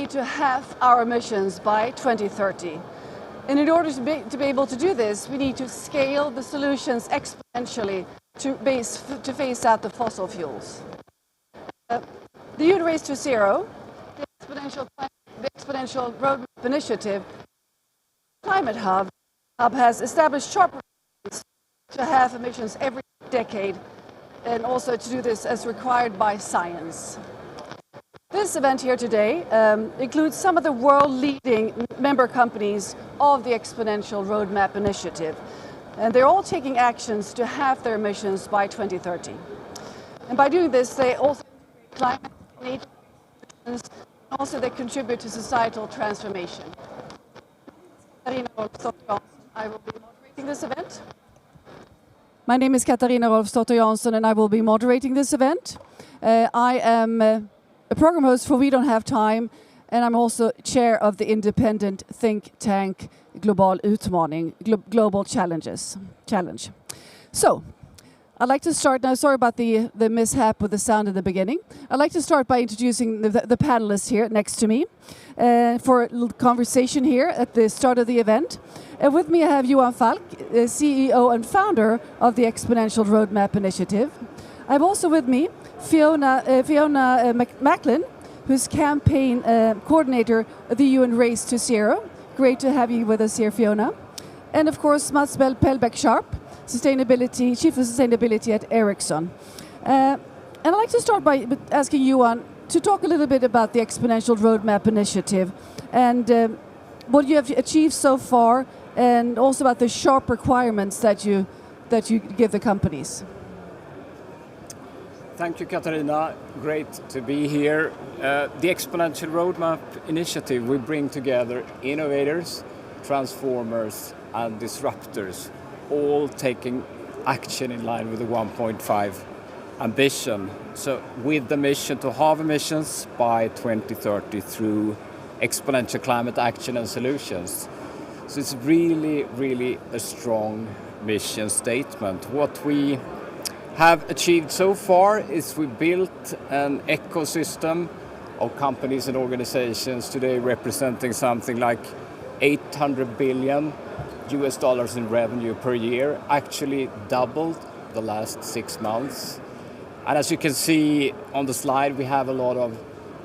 need to halve our emissions by 2030. And in order to be able to do this, we need to scale the solutions exponentially to phase out the fossil fuels. The UN Race to Zero, the Exponential Roadmap Initiative, Climate Hub has established sharp requirements to halve emissions every decade, and also to do this as required by science. This event here today includes some of the world-leading member companies of the Exponential Roadmap Initiative. And they're all taking actions to halve their emissions by 2030. And by doing this, they also climate change, and also they contribute to societal transformation. I will be moderating this event. My name is Katarina Rolfsdotter Jansson, and I will be moderating this event. I am a program host for We Don't Have Time, and I'm also chair of the independent think tank Global Utmaning, Global Challenge. So, I'd like to start now. Sorry about the mishap with the sound in the beginning. I'd like to start by introducing the panelists here next to me for a little conversation here at the start of the event. With me I have Johan Falk, CEO and founder of the Exponential Roadmap Initiative. I have also with me Fiona Macklin, who's campaign coordinator of the UN Race to Zero. Great to have you with us here, Fiona. And of course, Mats Pelbeck-Sharp, Chief of Sustainability at Ericsson. And I'd like to start by asking Johan to talk a little bit about the Exponential Roadmap Initiative and what you have achieved so far, and also about the sharp requirements that you give the companies. Thank you, Katarina. Great to be here. The Exponential Roadmap Initiative, we bring together innovators, transformers, and disruptors, all taking action in line with the 1.5 ambition. So with the mission to halve emissions by 2030 through exponential climate action and solutions. So it's really, really a strong mission statement. What we have achieved so far is we built an ecosystem of companies and organizations today representing something like $800 billion in revenue per year, actually doubled the last 6 months. And as you can see on the slide, we have a lot of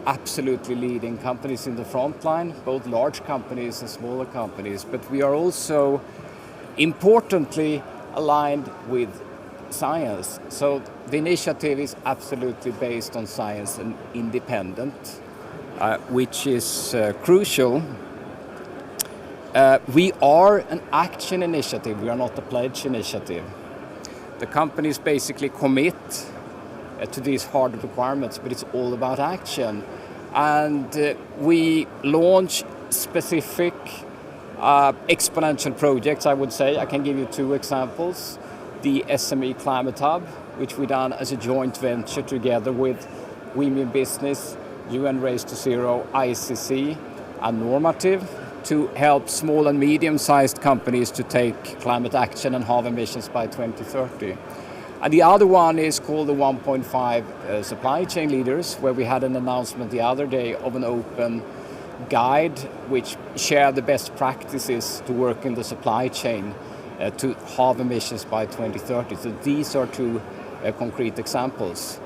absolutely leading companies in the front line, both large companies and smaller companies, but we are also importantly aligned with science. So the initiative is absolutely based on science and independent, which is crucial. We are an action initiative, we are not a pledge initiative. The companies basically commit to these hard requirements, but it's all about action. And we launch specific exponential projects, I would say. I can give you 2 examples. The SME Climate Hub, which we done as a joint venture together with Women Business, UN Race to Zero, ICC, and Normative, to help small and medium-sized companies to take climate action and halve emissions by 2030. And the other one is called the 1.5 Supply Chain Leaders, where we had an announcement the other day of an open guide which share the best practices to work in the supply chain to halve emissions by 2030. So these are 2 concrete examples.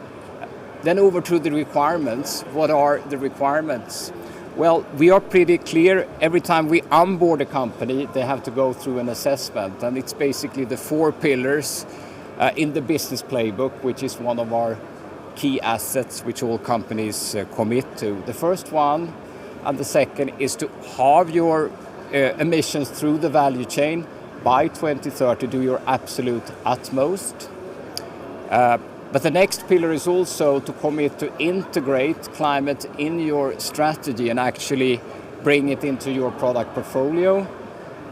Then over to the requirements. What are the requirements? Well, we are pretty clear. Every time we onboard a company, they have to go through an assessment, and it's basically the 4 pillars in the business playbook, which is one of our key assets which all companies commit to. The first one and the second is to halve your emissions through the value chain by 2030, do your absolute utmost. But the next pillar is also to commit to integrate climate in your strategy and actually bring it into your product portfolio.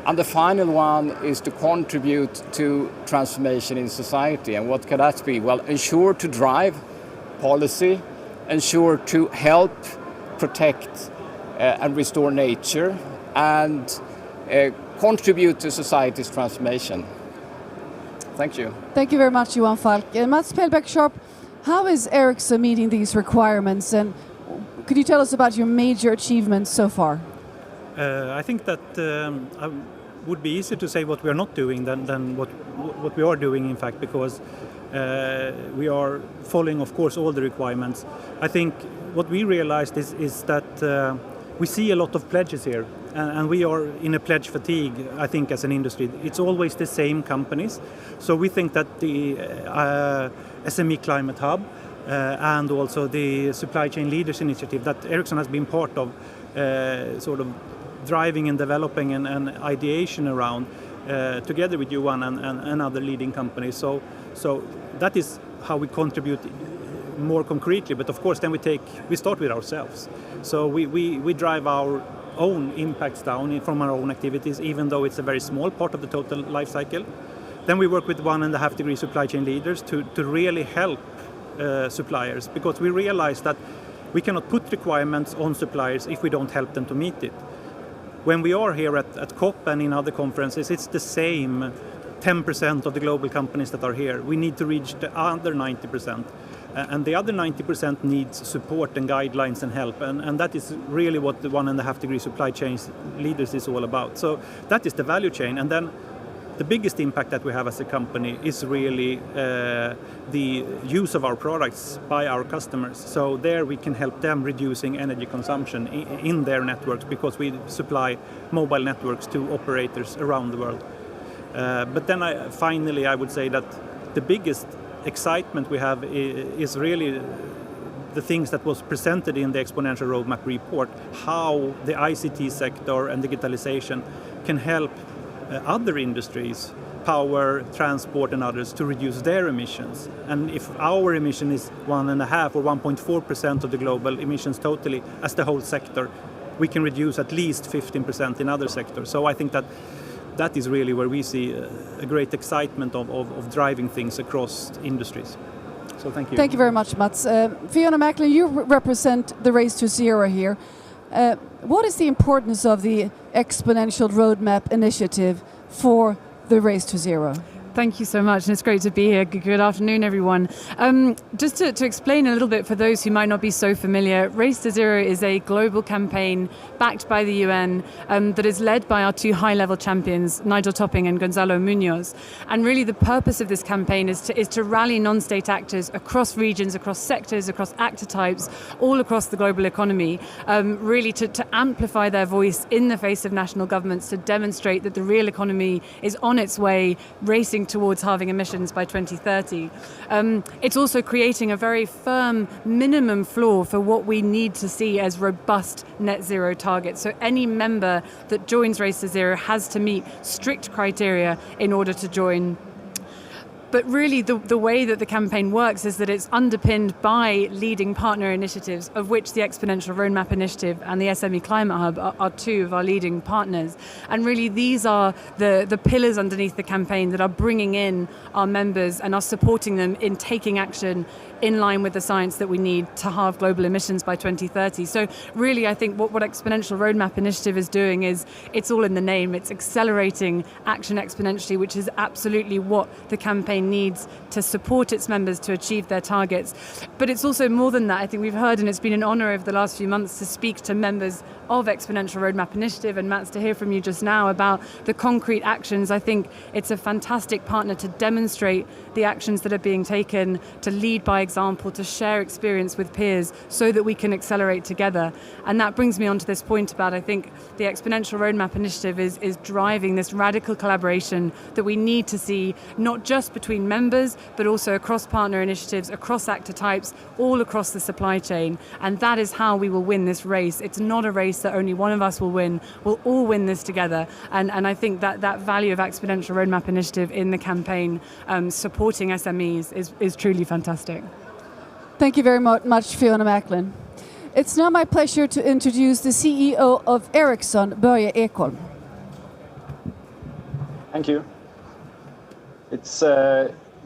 And the final one is to contribute to transformation in society. And what can that be? Well, ensure to drive policy, ensure to help protect and restore nature, and contribute to society's transformation. Thank you. Thank you very much, Johan Falk. Mats Pelbeck-Sharp, how is Ericsson meeting these requirements, and could you tell us about your major achievements so far? I think that would be easier to say what we are not doing than what we are doing, in fact, because we are following, of course, all the requirements. I think what we realized is that we see a lot of pledges here, and we are in a pledge fatigue, I think, as an industry. It's always the same companies. So we think that the SME Climate Hub and also the Supply Chain Leaders Initiative that Ericsson has been part of, sort of driving and developing and ideation around, together with Johan and other leading companies. So that is how we contribute more concretely. But of course, then we start with ourselves. So we drive our own impacts down from our own activities, even though it's a very small part of the total life cycle. Then we work with 1.5 degree supply chain leaders to really help suppliers, because we realize that we cannot put requirements on suppliers if we don't help them to meet it. When we are here at COP and in other conferences, it's the same 10% of the global companies that are here. We need to reach the other 90%. And the other 90% needs support and guidelines and help. And that is really what the 1.5 degree supply chain leaders is all about. So that is the value chain. And then the biggest impact that we have as a company is really the use of our products by our customers. So there we can help them reducing energy consumption in their networks, because we supply mobile networks to operators around the world. But then finally I would say that the biggest excitement we have is really the things that was presented in the Exponential Roadmap report, how the ICT sector and digitalization can help other industries, power, transport and others, to reduce their emissions. And if our emission is 1.5 or 1.4% of the global emissions totally as the whole sector, we can reduce at least 15% in other sectors. So I think that is really where we see a great excitement of driving things across industries. So thank you. Thank you very much, Mats. Fiona, Macklin, you represent the Race to Zero here. What is the importance of the Exponential Roadmap Initiative for the Race to Zero? Thank you so much, and it's great to be here. Good afternoon, everyone. Just to explain a little bit for those who might not be so familiar, Race to Zero is a global campaign backed by the UN that is led by our two high-level champions, Nigel Topping and Gonzalo Munoz. And really the purpose of this campaign is to rally non-state actors across regions, across sectors, across actor types, all across the global economy, really to amplify their voice in the face of national governments, to demonstrate that the real economy is on its way, racing towards halving emissions by 2030. It's also creating a very firm minimum floor for what we need to see as robust net zero targets. So any member that joins Race to Zero has to meet strict criteria in order to join. But really the way that the campaign works is that it's underpinned by leading partner initiatives, of which the Exponential Roadmap Initiative and the SME Climate Hub are two of our leading partners. And really these are the pillars underneath the campaign that are bringing in our members and are supporting them in taking action in line with the science that we need to halve global emissions by 2030. So really I think what Exponential Roadmap Initiative is doing is, it's all in the name, it's accelerating action exponentially, which is absolutely what the campaign needs to support its members to achieve their targets. But it's also more than that. I think we've heard, and it's been an honour over the last few months to speak to members of Exponential Roadmap Initiative, and Mats, to hear from you just now about the concrete actions. I think it's a fantastic partner to demonstrate the actions that are being taken, to lead by example, to share experience with peers so that we can accelerate together. And that brings me on to this point about, I think the Exponential Roadmap Initiative is driving this radical collaboration that we need to see, not just between members, but also across partner initiatives, across actor types, all across the supply chain. And that is how we will win this race. It's not a race that only one of us will win. We'll all win this together. And I think that value of Exponential Roadmap Initiative in the campaign, supporting SMEs, is truly fantastic. Thank you very much, Fiona Macklin. It's now my pleasure to introduce the CEO of Ericsson, Börje Ekholm. Thank you. It's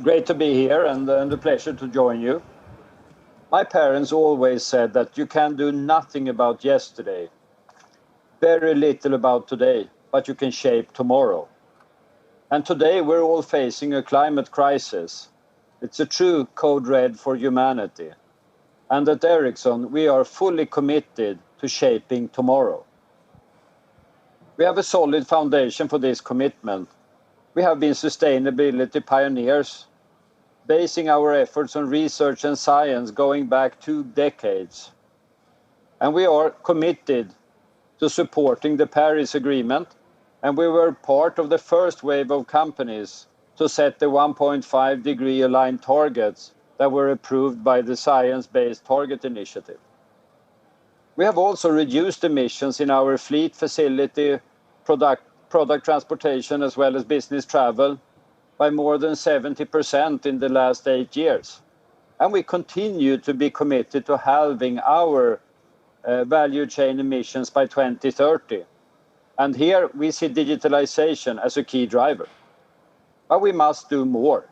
great to be here and a pleasure to join you. My parents always said that you can do nothing about yesterday, very little about today, but you can shape tomorrow. And today we're all facing a climate crisis. It's a true code red for humanity. And at Ericsson, we are fully committed to shaping tomorrow. We have a solid foundation for this commitment. We have been sustainability pioneers, basing our efforts on research and science going back 2 decades. And we are committed to supporting the Paris Agreement, and we were part of the first wave of companies to set the 1.5 degree aligned targets that were approved by the Science Based Targets initiative. We have also reduced emissions in our fleet facility, product transportation, as well as business travel by more than 70% in the last 8 years. And we continue to be committed to halving our value chain emissions by 2030. And here we see digitalization as a key driver. But we must do more,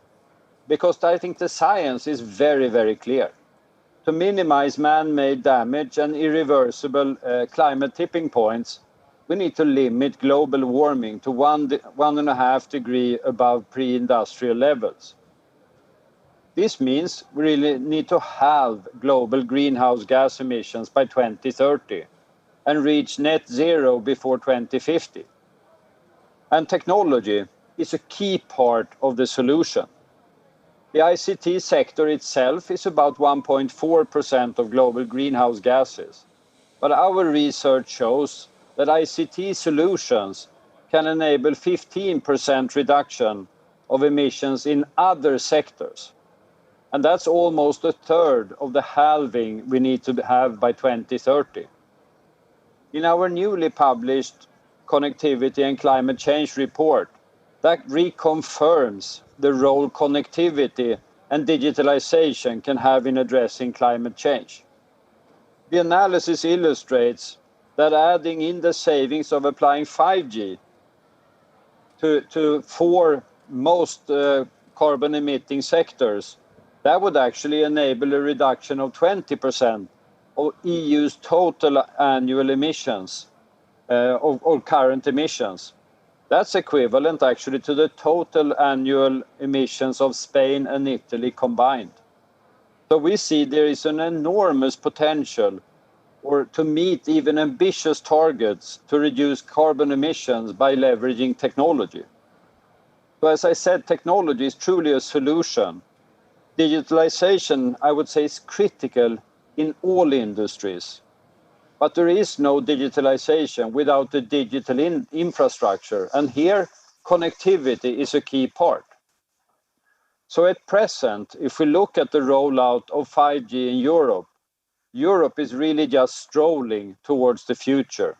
because I think the science is very, very clear. To minimize man-made damage and irreversible climate tipping points, we need to limit global warming to 1.5 degrees above pre-industrial levels. This means we really need to halve global greenhouse gas emissions by 2030 and reach net zero before 2050. And technology is a key part of the solution. The ICT sector itself is about 1.4% of global greenhouse gases. But our research shows that ICT solutions can enable 15% reduction of emissions in other sectors. And that's almost a third of the halving we need to have by 2030. In our newly published Connectivity and Climate Change report, that reconfirms the role connectivity and digitalization can have in addressing climate change. The analysis illustrates that adding in the savings of applying 5G to 4 most carbon-emitting sectors, that would actually enable a reduction of 20% of EU's total annual emissions, or current emissions. That's equivalent actually to the total annual emissions of Spain and Italy combined. So we see there is an enormous potential to meet even ambitious targets to reduce carbon emissions by leveraging technology. So as I said, technology is truly a solution. Digitalization, I would say, is critical in all industries. But there is no digitalization without the digital infrastructure. And here, connectivity is a key part. So at present, if we look at the rollout of 5G in Europe, Europe is really just strolling towards the future.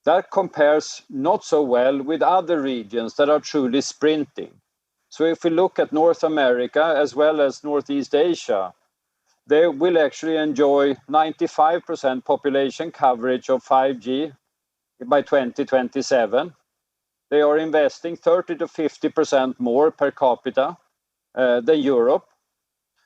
That compares not so well with other regions that are truly sprinting. So if we look at North America as well as Northeast Asia, they will actually enjoy 95% population coverage of 5G by 2027. They are investing 30 to 50% more per capita than Europe.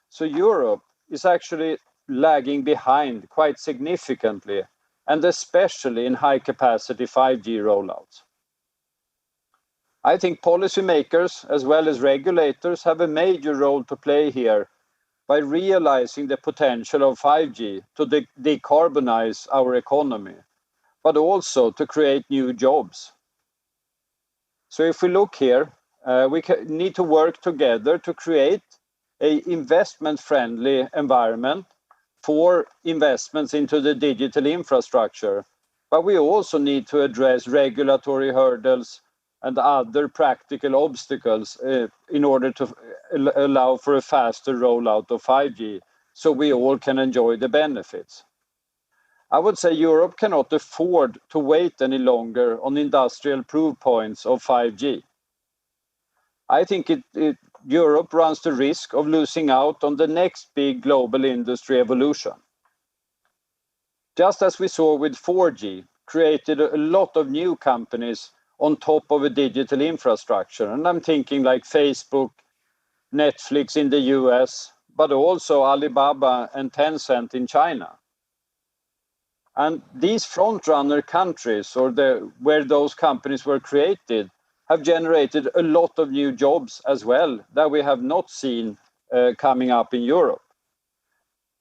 So Europe is actually lagging behind quite significantly, and especially in high-capacity 5G rollouts. I think policymakers as well as regulators have a major role to play here by realizing the potential of 5G to decarbonize our economy, but also to create new jobs. So if we look here, we need to work together to create an investment-friendly environment for investments into the digital infrastructure, but we also need to address regulatory hurdles and other practical obstacles in order to allow for a faster rollout of 5G so we all can enjoy the benefits. I would say Europe cannot afford to wait any longer on industrial proof points of 5G. I think Europe runs the risk of losing out on the next big global industry evolution. Just as we saw with 4G, created a lot of new companies on top of a digital infrastructure. And I'm thinking like Facebook, Netflix in the US, but also Alibaba and Tencent in China. And these front-runner countries, or where those companies were created, have generated a lot of new jobs as well that we have not seen coming up in Europe.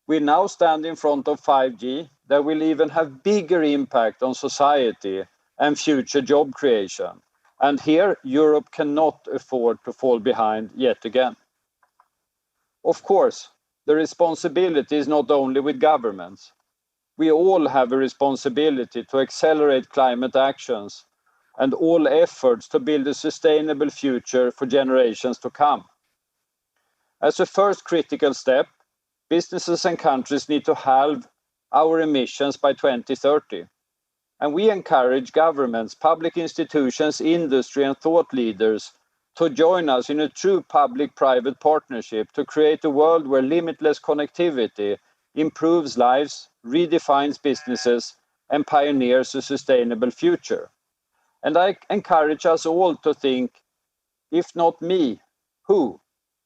we now stand in front of 5G that will even have bigger impact on society and future job creation. And here, Europe cannot afford to fall behind yet again. Of course, the responsibility is not only with governments. We all have a responsibility to accelerate climate actions and all efforts to build a sustainable future for generations to come. As a first critical step, businesses and countries need to halve our emissions by 2030. And we encourage governments, public institutions, industry and thought leaders to join us in a true public-private partnership to create a world where limitless connectivity improves lives, redefines businesses, and pioneers a sustainable future. And I encourage us all to think, if not me, who?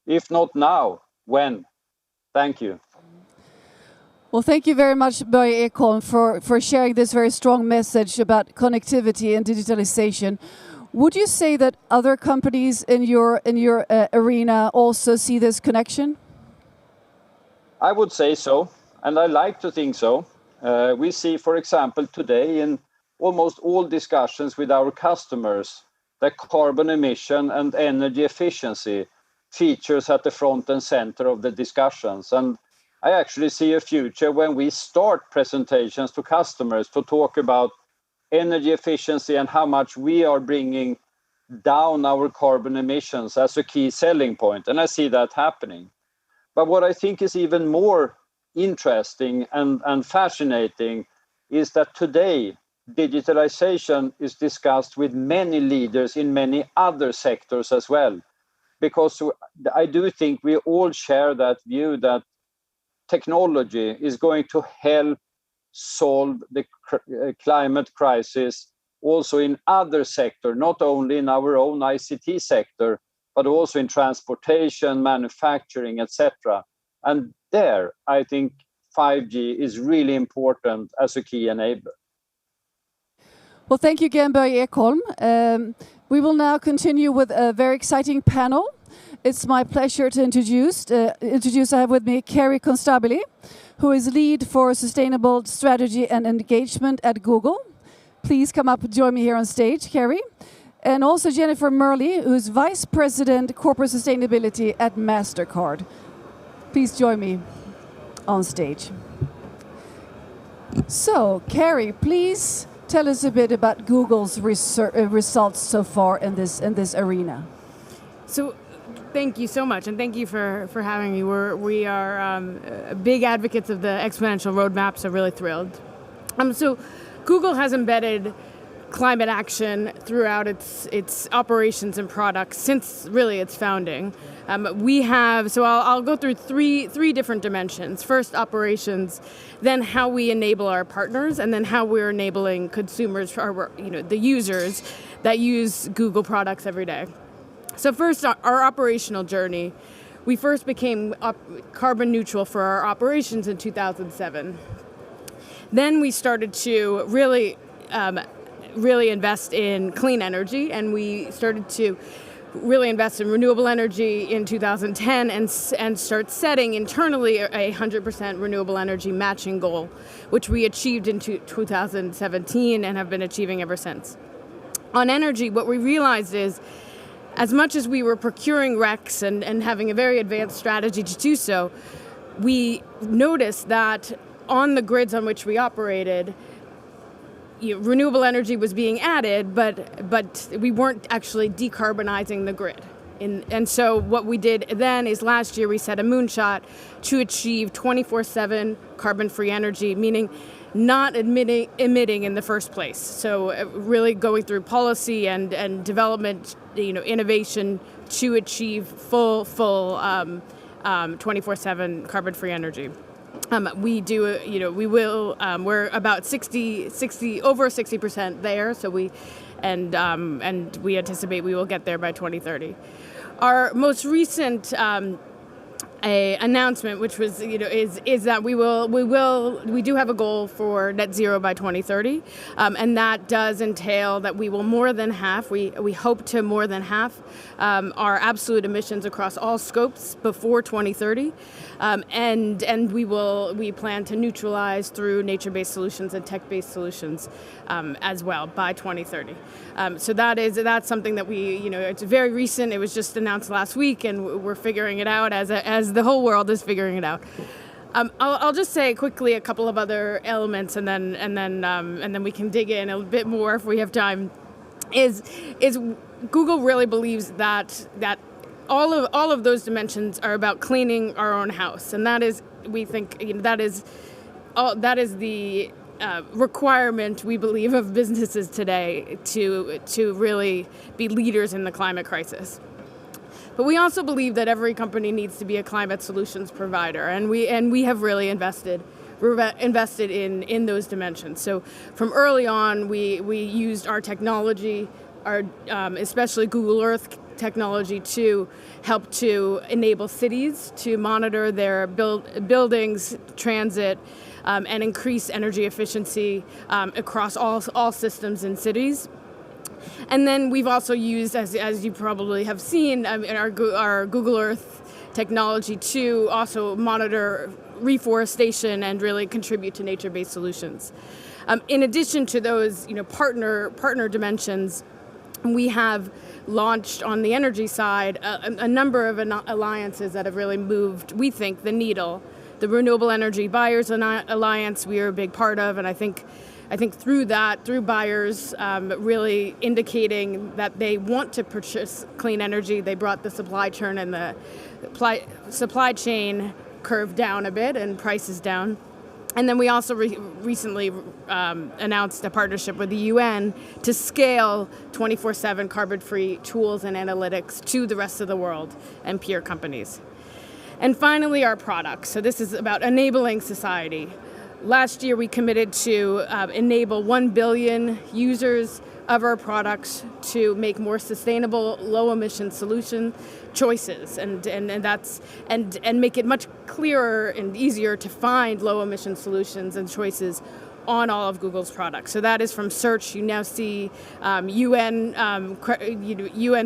If not now, when? Thank you. Well, thank you very much, Börje Ekholm, for sharing this very strong message about connectivity and digitalization. Would you say that other companies in your arena also see this connection? I would say so, and I like to think so. We see, for example, today in almost all discussions with our customers that carbon emission and energy efficiency features at the front and center of the discussions. And I actually see a future when we start presentations to customers to talk about energy efficiency and how much we are bringing down our carbon emissions as a key selling point. And I see that happening. But what I think is even more interesting and fascinating is that today digitalization is discussed with many leaders in many other sectors as well. Because I do think we all share that view that technology is going to help solve the climate crisis also in other sectors, not only in our own ICT sector, but also in transportation, manufacturing, etc. And there, I think 5G is really important as a key enabler. Well, thank you again, Börje Ekholm. We will now continue with a very exciting panel. It's my pleasure to introduce I have with me Kerry Constabile, who is lead for sustainable strategy and engagement at Google. Please come up and join me here on stage, Kerry. And also Jennifer Murley, who's Vice President Corporate Sustainability at Mastercard. Please join me on stage. So, Kerry, please tell us a bit about Google's results so far in this arena. So, thank you so much, and thank you for having me. We are big advocates of the Exponential Roadmap, so really thrilled. So, Google has embedded climate action throughout its operations and products since really its founding. I'll go through three different dimensions. First, operations, then how we enable our partners, and then how we're enabling consumers, the users that use Google products every day. So first, our operational journey. We first became carbon neutral for our operations in 2007. Then we started to really invest in clean energy, and we started to really invest in renewable energy in 2010 and start setting internally a 100% renewable energy matching goal, which we achieved in 2017 and have been achieving ever since. On energy, what we realized is, as much as we were procuring RECs and having a very advanced strategy to do so, we noticed that on the grids on which we operated, renewable energy was being added, but we weren't actually decarbonizing the grid. And so what we did then is last year we set a moonshot to achieve 24/7 carbon-free energy, meaning not emitting in the first place. So really going through policy and development, innovation to achieve full 24/7 carbon-free energy. We're about 60 over 60% there. So we anticipate we will get there by 2030. Our most recent a announcement, which was, is that we do have a goal for net zero by 2030, and that does entail that we will more than half. We hope to more than half our absolute emissions across all scopes before 2030, and we plan to neutralize through nature-based solutions and tech-based solutions as well by 2030. So that's something that it's very recent. It was just announced last week, and we're figuring it out as the whole world is figuring it out. I'll just say quickly a couple of other elements, and then we can dig in a bit more if we have time. Is Google really believes that all of those dimensions are about cleaning our own house, and that is, we think, that is the requirement, we believe, of businesses today to really be leaders in the climate crisis. But we also believe that every company needs to be a climate solutions provider, and we have really invested in those dimensions. So from early on, we used our technology, especially Google Earth technology, to help to enable cities to monitor their buildings, transit, and increase energy efficiency across all systems in cities. And then we've also used, as you probably have seen, our Google Earth technology to also monitor reforestation and really contribute to nature-based solutions. In addition to those, partner dimensions, we have launched on the energy side a number of alliances that have really moved, we think, the needle. The Renewable Energy Buyers Alliance we are a big part of, and I think through buyers really indicating that they want to purchase clean energy, they brought the supply chain and the supply chain curve down a bit and prices down. And then we also recently announced a partnership with the UN to scale 24/7 carbon-free tools and analytics to the rest of the world and peer companies. And finally, our products. So this is about enabling society. Last year, we committed to enable 1 billion users of our products to make more sustainable, low-emission solution choices, and make it much clearer and easier to find low-emission solutions and choices on all of Google's products. So that is from search. You now see UN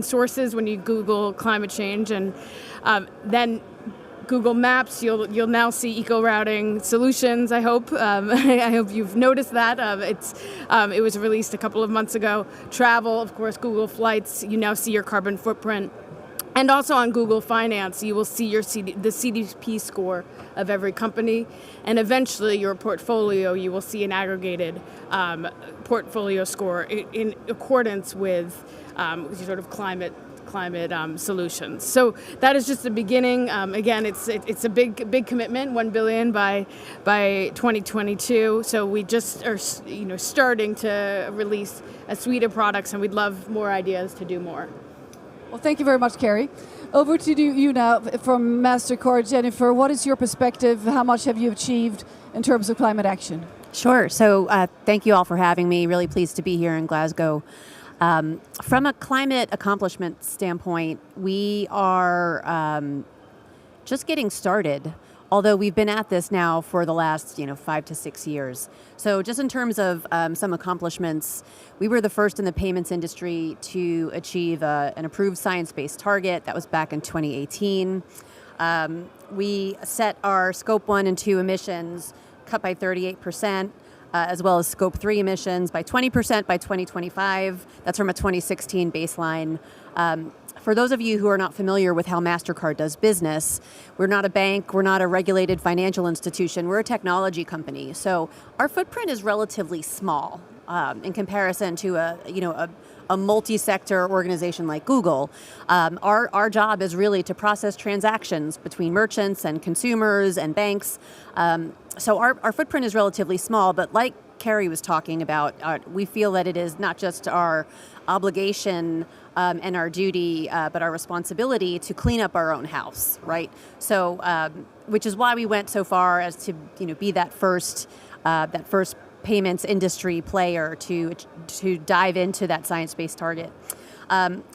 sources when you Google climate change, and then Google Maps, you'll now see eco-routing solutions, I hope. I hope you've noticed that. It was released a couple of months ago. Travel, of course, Google Flights, you now see your carbon footprint. And also on Google Finance, you will see the CDP score of every company. And eventually your portfolio, you will see an aggregated portfolio score in accordance with sort of climate solutions. So that is just the beginning. Again, it's a big commitment, 1 billion by 2022. So we just are starting to release a suite of products, and we'd love more ideas to do more. Well, thank you very much, Kerry. Over to you now from Mastercard. Jennifer, what is your perspective? How much have you achieved in terms of climate action? Sure. So thank you all for having me. Really pleased to be here in Glasgow. From a climate accomplishment standpoint, we are just getting started, although we've been at this now for the last 5 to 6 years. So just in terms of some accomplishments, we were the first in the payments industry to achieve an approved science-based target. That was back in 2018. We set our Scope 1 and 2 emissions cut by 38%. As well as Scope 3 emissions by 20% by 2025. That's from a 2016 baseline. For those of you who are not familiar with how Mastercard does business, we're not a bank, we're not a regulated financial institution, we're a technology company. So our footprint is relatively small in comparison to a multi-sector organization like Google. Our job is really to process transactions between merchants and consumers and banks. So our footprint is relatively small, but like Kerry was talking about, we feel that it is not just our obligation and our duty, but our responsibility to clean up our own house, right? So, which is why we went so far as to be that first payments industry player to dive into that science-based target.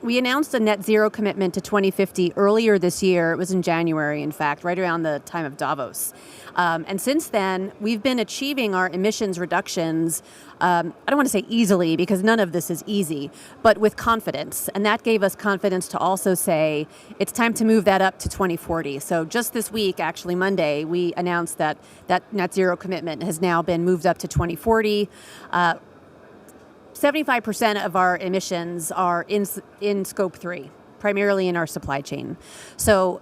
We announced a net zero commitment to 2050 earlier this year. It was in January, in fact, right around the time of Davos. And since then, we've been achieving our emissions reductions, I don't want to say easily, because none of this is easy, but with confidence. And that gave us confidence to also say, it's time to move that up to 2040. So just this week, actually Monday, we announced that that net zero commitment has now been moved up to 2040. 75% of our emissions are in scope 3, primarily in our supply chain. So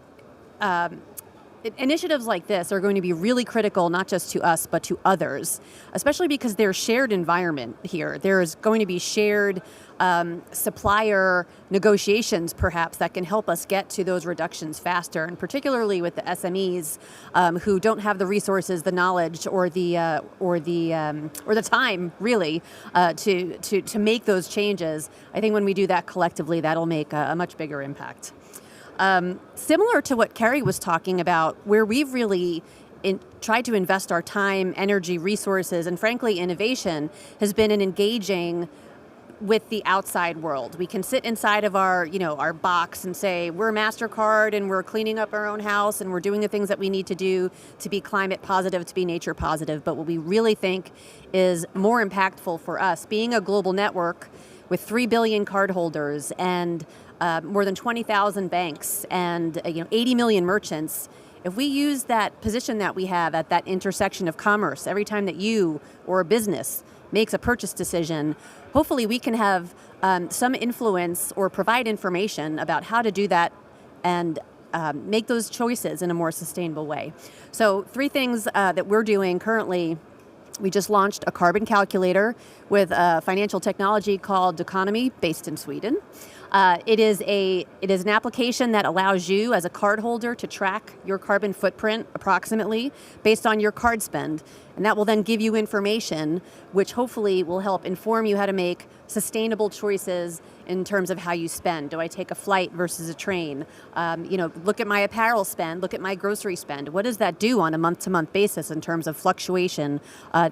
initiatives like this are going to be really critical, not just to us, but to others, especially because there's shared environment here. There is going to be shared supplier negotiations, perhaps, that can help us get to those reductions faster, and particularly with the SMEs who don't have the resources, the knowledge, or the time, really, to make those changes. I think when we do that collectively, that'll make a much bigger impact. Similar to what Kerry was talking about, where we've really tried to invest our time, energy, resources, and frankly innovation, has been in engaging with the outside world. We can sit inside of our box and say, we're Mastercard and we're cleaning up our own house and we're doing the things that we need to do to be climate positive, to be nature positive. But what we really think is more impactful for us, being a global network with 3 billion cardholders and more than 20,000 banks and 80 million merchants, if we use that position that we have at that intersection of commerce, every time that you or a business makes a purchase decision, hopefully we can have some influence or provide information about how to do that and make those choices in a more sustainable way. So 3 things that we're doing currently. We just launched a carbon calculator with a financial technology called Economy, based in Sweden. It is an application that allows you as a cardholder to track your carbon footprint approximately based on your card spend. And that will then give you information which hopefully will help inform you how to make sustainable choices in terms of how you spend. Do I take a flight versus a train? Look at my apparel spend, look at my grocery spend. What does that do on a month-to-month basis in terms of fluctuation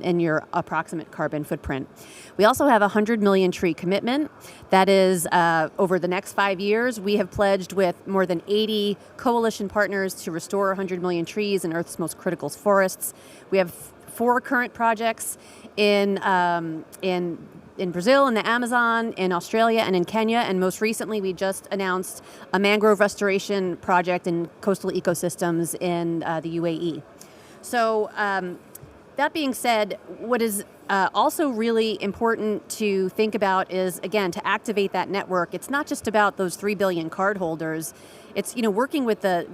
in your approximate carbon footprint? We also have a 100 million tree commitment. That is over the next 5 years. We have pledged with more than 80 coalition partners to restore 100 million trees in Earth's most critical forests. We have 4 current projects in Brazil, in the Amazon, in Australia, and in Kenya. And most recently, we just announced a mangrove restoration project in coastal ecosystems in the UAE. So that being said, what is also really important to think about is, again, to activate that network. It's not just about those 3 billion cardholders. It's working with an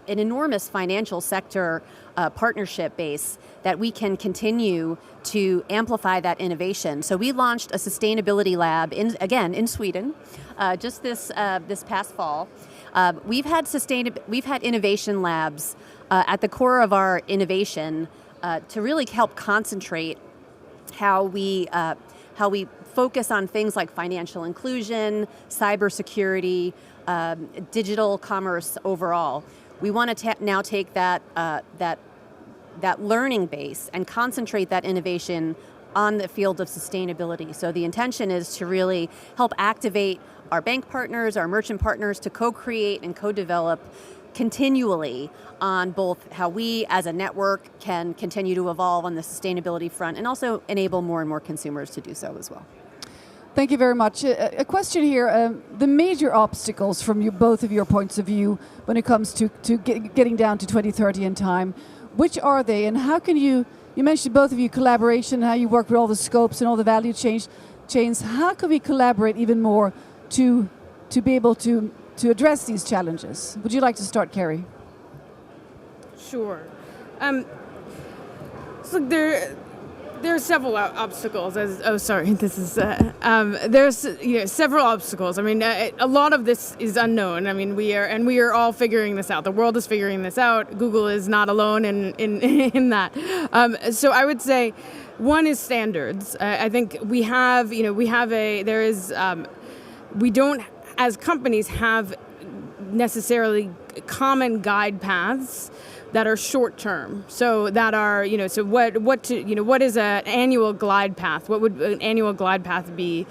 enormous financial sector partnership base that we can continue to amplify that innovation. So we launched a sustainability lab in Sweden just this past fall. We've had innovation labs at the core of our innovation to really help concentrate how we focus on things like financial inclusion, cybersecurity, digital commerce overall. We want to now take that learning base and concentrate that innovation on the field of sustainability. So the intention is to really help activate our bank partners, our merchant partners, to co-create and co-develop continually on both how we as a network can continue to evolve on the sustainability front and also enable more and more consumers to do so as well. Thank you very much. A question here, the major obstacles from both of your points of view when it comes to getting down to 2030 in time, which are they, and how can you mentioned both of you collaboration, how you work with all the scopes and all the value chains. How can we collaborate even more to be able to address these challenges? Would you like to start, Kerry? Sure. So there are several obstacles. There's several obstacles. I mean, a lot of this is unknown. I mean, we are all figuring this out. The world is figuring this out. Google is not alone in that. So I would say, one is standards. I think we don't as companies have necessarily common guide paths that are short term. So that are, what is an annual glide path? What would an annual glide path be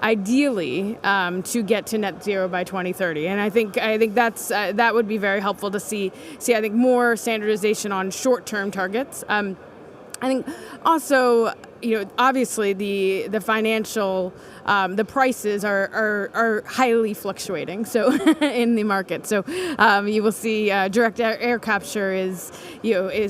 ideally to get to net zero by 2030. And I think that's that would be very helpful to see I think more standardization on short-term targets. I think also, obviously the financial, the prices are highly fluctuating. So in the market, so you will see direct air capture is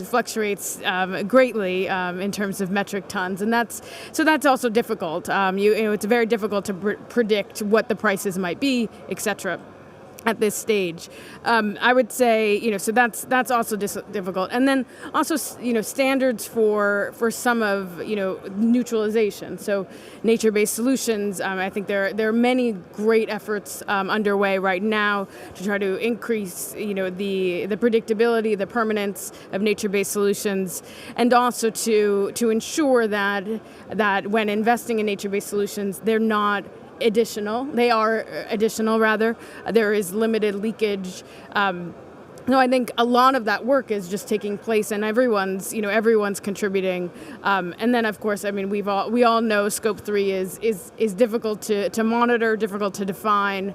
fluctuates greatly in terms of metric tons, and that's also difficult. It's very difficult to predict what the prices might be, etc. At this stage, I would say, so that's also difficult, and then also, standards for some of, neutralization. So, nature-based solutions. I think there are many great efforts underway right now to try to increase, the predictability, the permanence of nature-based solutions, and also to ensure that when investing in nature-based solutions, they're not additional. They are additional, rather. There is limited leakage. No, I think a lot of that work is just taking place, and everyone's contributing. And then, of course, I mean, we all know Scope 3 is difficult to monitor, difficult to define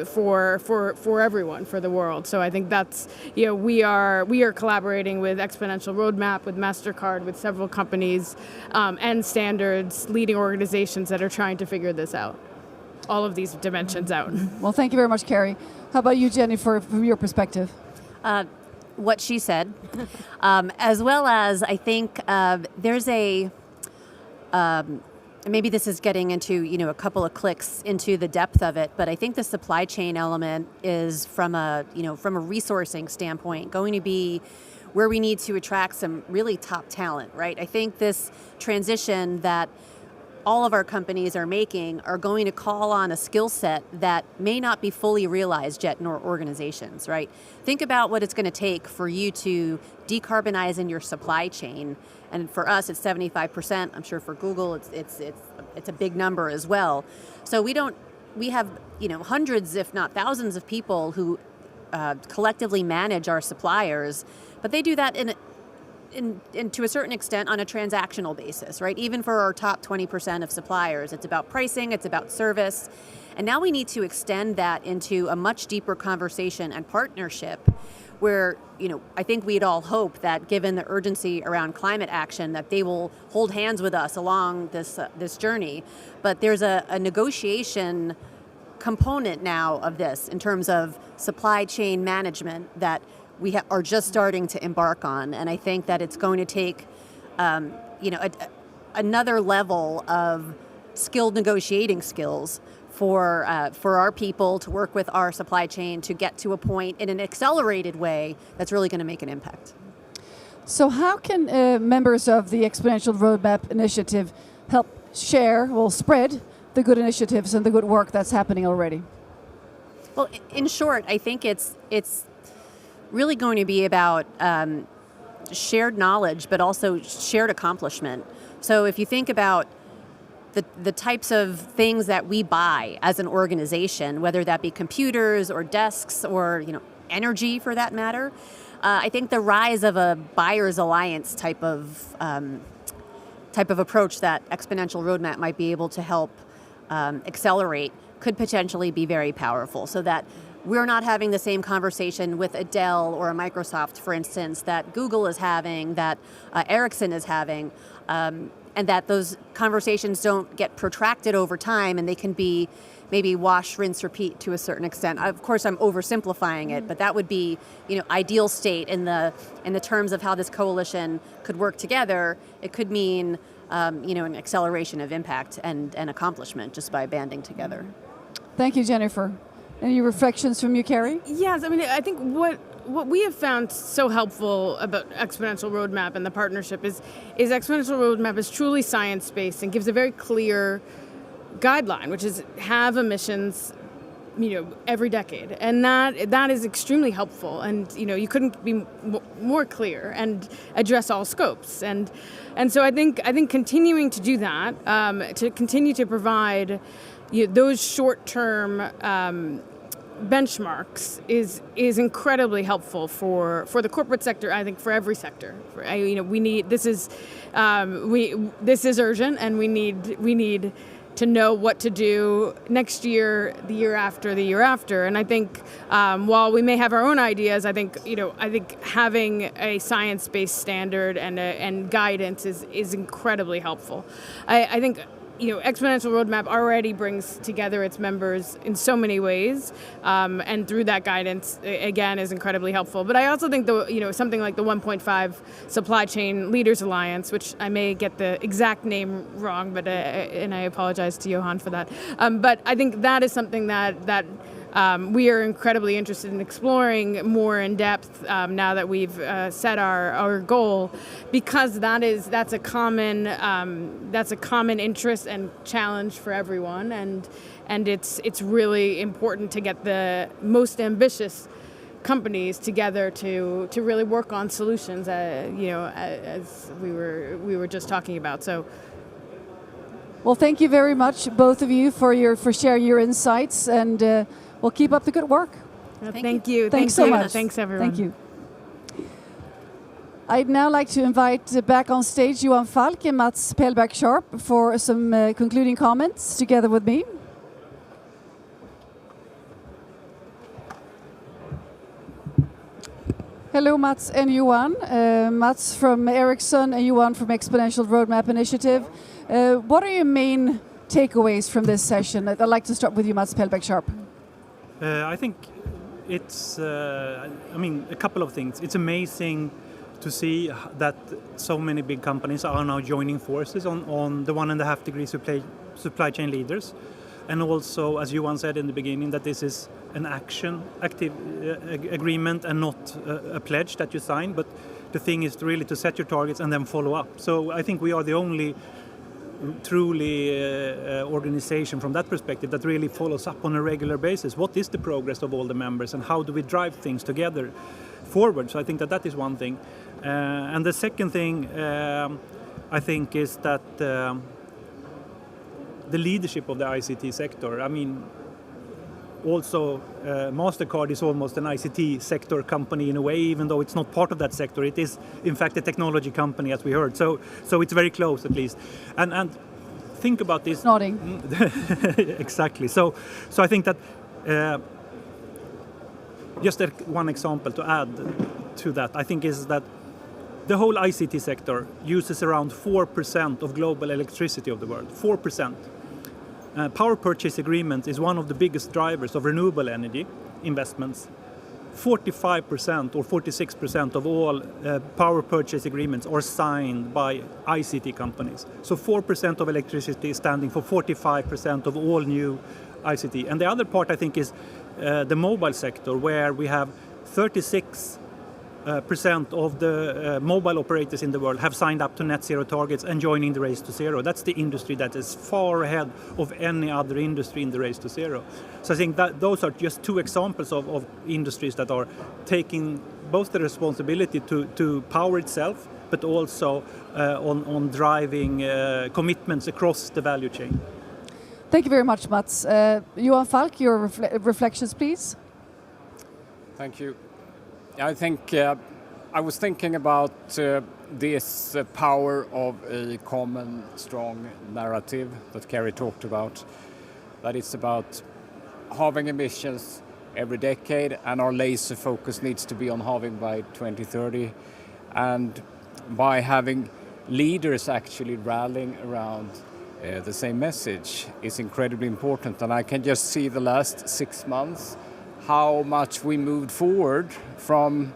for everyone, for the world. So I think that's we are collaborating with Exponential Roadmap, with Mastercard, with several companies and standards, leading organizations that are trying to figure this out, all of these dimensions out. Well, thank you very much, Kerry. How about you, Jennifer, from your perspective? What she said, as well as I think there's maybe this is getting into a couple of clicks into the depth of it, but I think the supply chain element is from a resourcing standpoint going to be where we need to attract some really top talent, right? I think this transition that all of our companies are making are going to call on a skill set that may not be fully realized yet in our organizations, right? Think about what it's going to take for you to decarbonize in your supply chain. And for us, it's 75%. I'm sure for Google, it's a big number as well. So we have hundreds, if not thousands of people who collectively manage our suppliers, but they do that in to a certain extent on a transactional basis, right? Even for our top 20% of suppliers, it's about pricing, it's about service. And now we need to extend that into a much deeper conversation and partnership where, I think we'd all hope that given the urgency around climate action, that they will hold hands with us along this journey. But there's a negotiation component now of this in terms of supply chain management that we are just starting to embark on, and I think that it's going to take, another level of skilled negotiating skills for our people to work with our supply chain to get to a point in an accelerated way that's really going to make an impact. So, how can members of the Exponential Roadmap Initiative help spread the good initiatives and the good work that's happening already? Well, in short, I think it's really going to be about shared knowledge, but also shared accomplishment. So if you think about the types of things that we buy as an organization, whether that be computers or desks or energy for that matter, I think the rise of a buyer's alliance type of approach that Exponential Roadmap might be able to help accelerate could potentially be very powerful, so that we're not having the same conversation with a Dell or a Microsoft, for instance, that Google is having, that Ericsson is having, and that those conversations don't get protracted over time and they can be maybe wash, rinse, repeat to a certain extent. Of course, I'm oversimplifying it, but that would be, ideal state in the terms of how this coalition could work together. It could mean, an acceleration of impact and accomplishment just by banding together. Thank you, Jennifer. Any reflections from you, Kerry? Yes, I mean, I think what we have found so helpful about Exponential Roadmap and the partnership is Exponential Roadmap is truly science-based and gives a very clear guideline, which is have emissions, every decade, and that is extremely helpful. And you couldn't be more clear and address all scopes. And so I think continuing to do that, to continue to provide those short-term benchmarks is incredibly helpful for the corporate sector. I think for every sector. We need this is urgent, and we need to know what to do next year, the year after. And I think while we may have our own ideas, I think having a science-based standard and guidance is incredibly helpful. I think Exponential Roadmap already brings together its members in so many ways, and through that guidance, again, is incredibly helpful. But I also think something like the 1.5 Supply Chain Leaders Alliance, which I may get the exact name wrong, but and I apologize to Johan for that. But I think that is something that we are incredibly interested in exploring more in depth now that we've set our goal, because that's a common interest and challenge for everyone, and it's really important to get the most ambitious companies together to really work on solutions, as we were just talking about. So. Well, thank you very much, both of you, for sharing your insights, and we'll keep up the good work. Thank you. Thanks so much. Thanks, everyone. Thank you. I'd now like to invite back on stage Johan Falk and Mats Pellback-Sharp for some concluding comments together with me. Hello, Mats and Johan. Mats from Ericsson and Johan from Exponential Roadmap Initiative. What are your main takeaways from this session? I'd like to start with you, Mats Pellback-Sharp. I think it's, a couple of things. It's amazing to see that so many big companies are now joining forces on the 1.5 degree supply chain leaders. And also, as Johan said in the beginning, that this is an active agreement and not a pledge that you sign. But the thing is really to set your targets and then follow up. So I think we are the only truly organization from that perspective that really follows up on a regular basis. What is the progress of all the members and how do we drive things together forward? So I think that is one thing. And the second thing I think is that the leadership of the ICT sector. I mean, also Mastercard is almost an ICT sector company in a way, even though it's not part of that sector. It is, in fact, a technology company, as we heard. So it's very close, at least. And think about this. Nodding. Exactly. So I think that just one example to add to that, I think, is that the whole ICT sector uses around 4% of global electricity of the world. 4%. Power purchase agreement is one of the biggest drivers of renewable energy investments. 45% or 46% of all power purchase agreements are signed by ICT companies. So 4% of electricity is standing for 45% of all new ICT. And the other part, I think, is the mobile sector, where we have 36% of the mobile operators in the world have signed up to net zero targets and joining the race to zero. That's the industry that is far ahead of any other industry in the race to zero. So I think that those are just two examples of industries that are taking both the responsibility to power itself, but also on driving commitments across the value chain. Thank you very much, Mats. Johan Falk, your reflections, please. Thank you. I think I was thinking about this power of a common, strong narrative that Kerry talked about. That it's about halving emissions every decade, and our laser focus needs to be on halving by 2030. And by having leaders actually rallying around the same message is incredibly important. And I can just see the last 6 months how much we moved forward from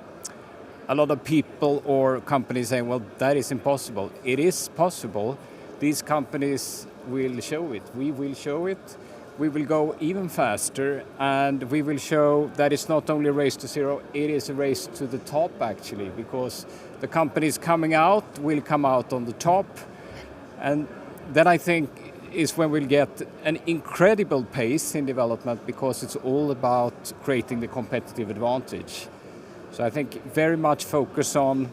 a lot of people or companies saying, well, that is impossible. It is possible. These companies will show it. We will show it. We will go even faster, and we will show that it's not only a race to zero, it is a race to the top, actually, because the companies coming out will come out on the top. And that, I think, is when we'll get an incredible pace in development, because it's all about creating the competitive advantage. So I think very much focus on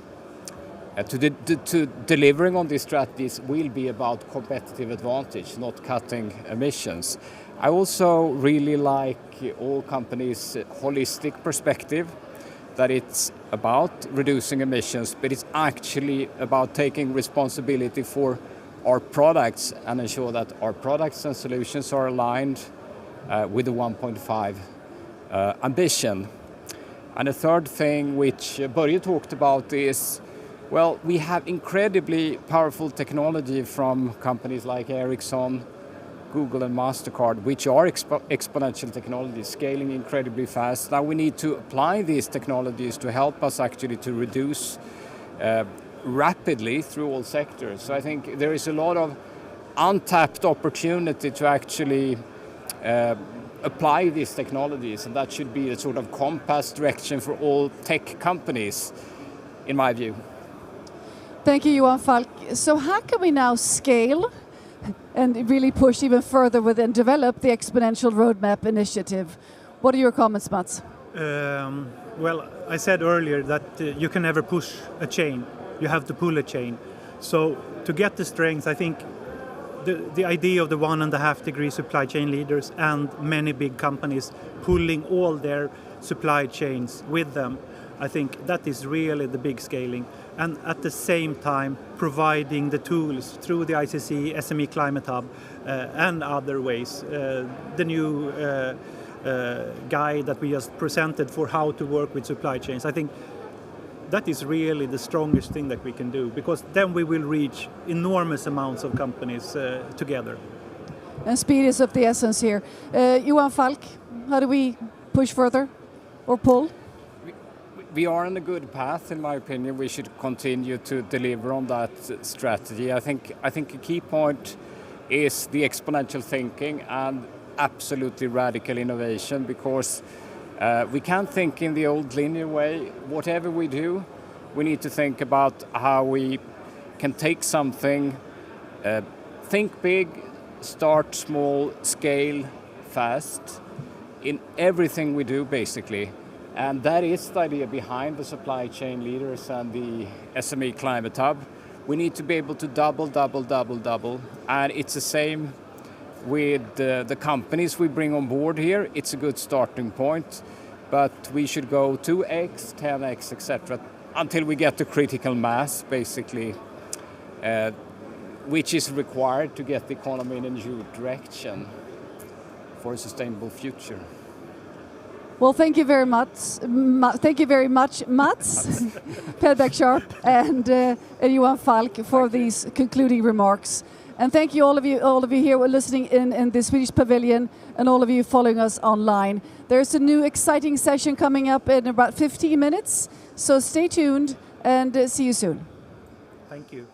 to delivering on these strategies will be about competitive advantage, not cutting emissions. I also really like all companies' holistic perspective, that it's about reducing emissions, but it's actually about taking responsibility for our products and ensure that our products and solutions are aligned with the 1.5 ambition. And the third thing which Börje talked about is, well, we have incredibly powerful technology from companies like Ericsson, Google and Mastercard, which are exponential technologies, scaling incredibly fast. Now we need to apply these technologies to help us actually to reduce rapidly through all sectors. So I think there is a lot of untapped opportunity to actually apply these technologies, and that should be a sort of compass direction for all tech companies, in my view. Thank you, Johan Falk. So how can we now scale and really push even further and develop the Exponential Roadmap Initiative? What are your comments, Mats? Well, I said earlier that you can never push a chain. You have to pull a chain. So to get the strength, I think the idea of the 1.5 degree supply chain leaders and many big companies pulling all their supply chains with them, I think that is really the big scaling. And at the same time, providing the tools through the ICC, SME Climate Hub, and other ways. The new guide that we just presented for how to work with supply chains. I think that is really the strongest thing that we can do, because then we will reach enormous amounts of companies together. And speed is of the essence here. Johan Falk, how do we push further or pull? We are on a good path, in my opinion. We should continue to deliver on that strategy. I think a key point is the exponential thinking and absolutely radical innovation, because we can't think in the old linear way. Whatever we do, we need to think about how we can take something, think big, start small, scale fast in everything we do, basically. And that is the idea behind the supply chain leaders and the SME Climate Hub. We need to be able to double. And it's the same with the companies we bring on board here. It's a good starting point, but we should go 2x, 10x, etc. until we get to critical mass, basically, which is required to get the economy in a new direction for a sustainable future. Well, thank you very much. Thank you very much, Mats Pedbeck-Sharp and Johan Falk for these concluding remarks. And thank you, all of you here listening in the Swedish Pavilion, and all of you following us online. There's a new exciting session coming up in about 15 minutes, so stay tuned and see you soon. Thank you.